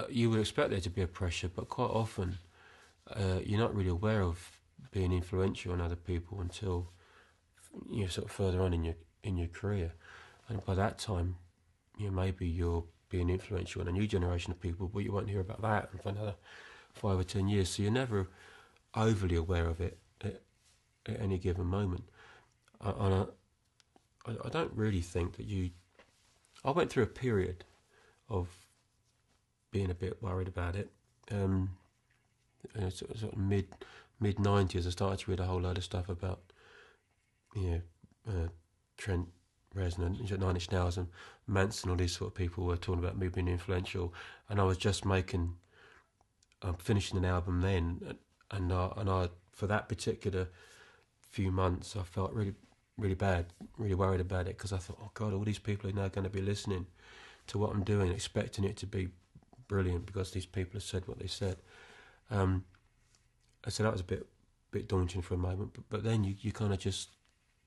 you would expect there to be a pressure, but quite often you're not really aware of being influential on other people until you're sort of further on in your career, and by that time, maybe you're being influential on a new generation of people, but you won't hear about that for another 5 or 10 years. So you're never overly aware of it at any given moment. And I don't really think that you. I went through a period of being a bit worried about it. Sort of mid '90s, I started to read a whole load of stuff about Trent Reznor, Nine Inch Nails, and Manson. All these sort of people were talking about me being influential, and I was just finishing an album then, and I for that particular few months, I felt really bad, really worried about it, because I thought, oh God, all these people are now going to be listening to what I'm doing, expecting it to be brilliant because these people have said what they said. So that was a bit daunting for a moment, but then you kind of just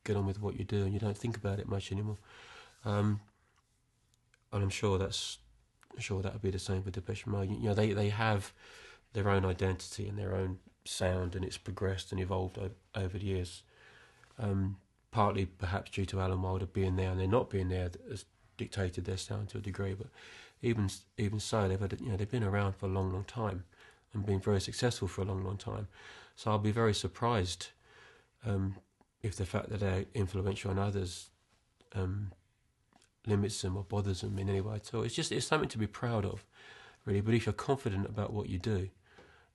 get on with what you do and you don't think about it much anymore. And I'm sure that would be the same for Depeche Mode. They have their own identity and their own sound, and it's progressed and evolved over the years. Partly perhaps due to Alan Wilder being there and they're not being there has dictated their sound to a degree, but even so, they've been around for a long time and been very successful for a long time. So I'll be very surprised if the fact that they're influential on others limits them or bothers them in any way at all. It's something to be proud of, really. But if you're confident about what you do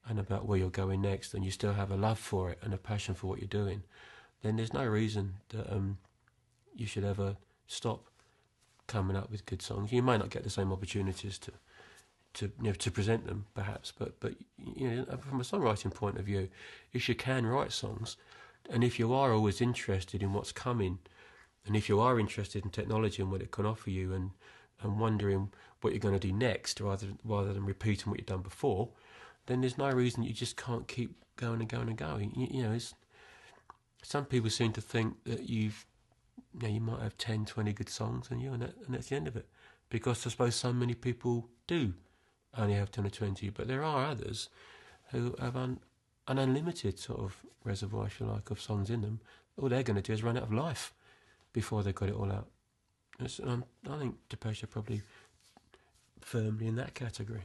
and about where you're going next, and you still have a love for it and a passion for what you're doing, then there's no reason that you should ever stop coming up with good songs. You might not get the same opportunities to present them, perhaps, but from a songwriting point of view, if you can write songs, and if you are always interested in what's coming, and if you are interested in technology and what it can offer you, and wondering what you're going to do next, rather than repeating what you've done before, then there's no reason you just can't keep going and going and going. Some people seem to think that you might have 10, 20 good songs and that's the end of it. Because I suppose so many people do only have 10 or 20, but there are others who have an unlimited sort of reservoir, if you like, of songs in them. All they're going to do is run out of life before they've got it all out. I think Depeche are probably firmly in that category.